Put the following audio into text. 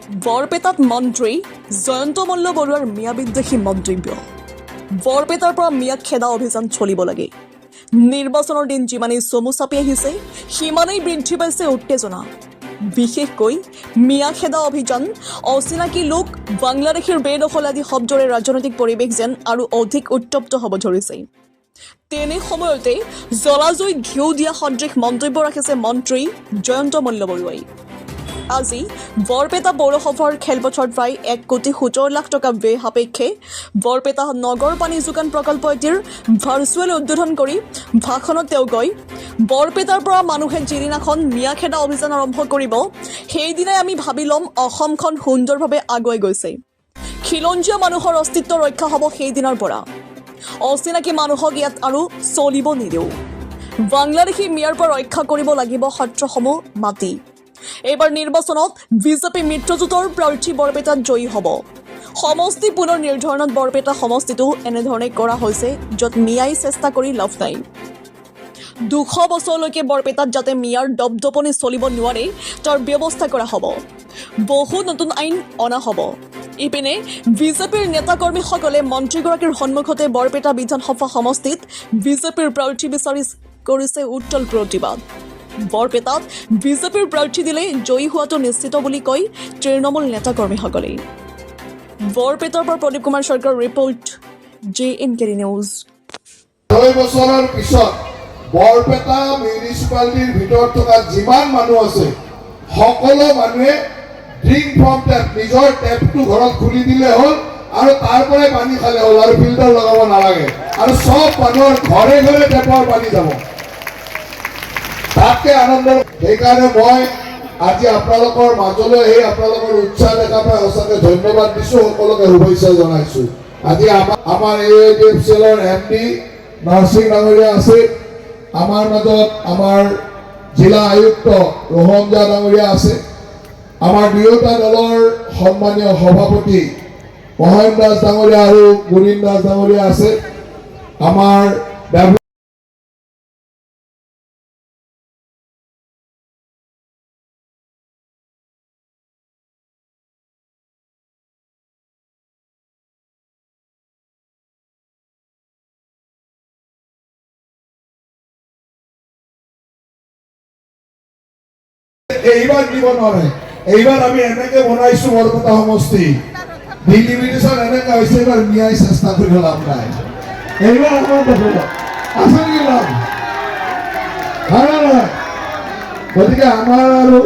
বৰপেটাত মন্ত্ৰী জয়ন্ত মল্ল বৰুৱাৰ মিয়া বিদ্বেষী মন্তব্য। বৰপেটাৰ পৰা মিয়া খেদা অভিযান চলিব লাগে। নিৰ্বাচনৰ দিন যিমানেই চমু চাপি আহিছে সিমানেই বৃদ্ধি পাইছে উত্তেজনা। বিশেষকৈ মিয়া খেদা অভিযান, অচিনাকি লোক, বাংলাদেশীৰ বেদখল আদি শব্দৰে ৰাজনৈতিক পৰিৱেশ যেন আৰু অধিক উত্তপ্ত হ'ব ধৰিছে। তেনে সময়তে জলাজয়ী ঘিউ দিয়া সদৃশ মন্তব্য ৰাখিছে মন্ত্ৰী জয়ন্ত মল্ল বৰুৱাই। আজি বৰপেটা পৌৰসভাৰ খেলপথাৰত প্ৰায় 1,70,00,000 টকা ব্যয় সাপেক্ষে বৰপেটা নগৰ পানী যোগান প্ৰকল্প এটিৰ ভাৰ্চুৱেল উদ্বোধন কৰি ভাষণত তেওঁ কয়, বৰপেটাৰ পৰা মানুহে যিদিনাখন মিয়া খেদা অভিযান আৰম্ভ কৰিব সেইদিনাই আমি ভাবি ল'ম অসমখন সুন্দৰভাৱে আগুৱাই গৈছে। খিলঞ্জীয়া মানুহৰ অস্তিত্ব ৰক্ষা হ'ব সেইদিনাৰ পৰা। অচিনাকি মানুহক ইয়াত আৰু চলিব নিদিওঁ। বাংলাদেশী মিয়াৰ পৰা ৰক্ষা কৰিব লাগিব সত্ৰসমূহ মাটি। এইবাৰ নিৰ্বাচনত বিজেপি মিত্ৰজোঁটৰ প্ৰাৰ্থী বৰপেটাত জয়ী হ'ব। সমষ্টি পুনৰ নিৰ্ধাৰণত বৰপেটা সমষ্টিটো এনেধৰণে কৰা হৈছে, য'ত মিয়াই চেষ্টা কৰি লাভ নাই। 200 বছৰলৈকে বৰপেটাত যাতে মিয়াৰ দপদপনি চলিব নোৱাৰে তাৰ ব্যৱস্থা কৰা হ'ব। বহু নতুন আইন অনা হ'ব। ইপিনে বিজেপিৰ নেতাকৰ্মীসকলে মন্ত্ৰীগৰাকীৰ সন্মুখতে বৰপেটা বিধানসভা সমষ্টিত বিজেপিৰ প্ৰাৰ্থী বিচাৰি কৰিছে উত্তল প্ৰতিবাদ। বৰপেটাত বিজেপিৰ প্ৰাৰ্থী দিলে জয়ী হোৱাটো নিশ্চিত বুলি কয় তৃণমূল নেতাকৰ্মীসকলে। বৰপেটাৰ পৰা প্ৰদীপ কুমাৰ চৰকাৰৰ ৰিপৰ্ট, JNK নিউজ। 2 বছৰৰ পিছত বৰপেটা মিউনিচিপালিটিৰ ভিতৰত থকা যিমান মানুহ আছে সকলো মানুহে ড্ৰিংক ফ্ৰম টেপ, নিজৰ টেপটো ঘৰত খুলি দিলে হ'ল আৰু তাৰ পৰাই পানী খালে হ'ল আৰু ফিল্টাৰ লগাব নালাগে আৰু চব মানুহৰ ঘৰে ঘৰে টেপৰ পানী যাব। তাতকে আনন্দ। সেইকাৰণে মই আজি আপোনালোকৰ মাজলৈ আপোনালোকৰ উৎসাহ দেখা পাই সঁচাকৈ ধন্যবাদ দিছোঁ, সকলোকে শুভেচ্ছা জনাইছোঁ। আজি আমাৰ AIDFCLৰ MD নৰসিং ডাঙৰীয়া আছে, আমাৰ মাজত আমাৰ জিলা আয়ুক্ত ৰোহনজা ডাঙৰীয়া আছে, আমাৰ দুয়োটা দলৰ সন্মানীয় সভাপতি মহেন দাস ডাঙৰীয়া আৰু গুৰিন দাস ডাঙৰীয়া আছে, আমাৰ এইবাৰ দিব নোৱাৰে। এইবাৰ আমি এনেকে বনাইছো বৰপেটা সমষ্টি, ডিলিমিটেশ্যন এনেকে হৈছে, এইবাৰ মিয়াই চেষ্টা কৰি লাভ নাই। এইবাৰ আমাৰ দেখিব আছে নেকি লাভ? গতিকে আমাৰ আৰু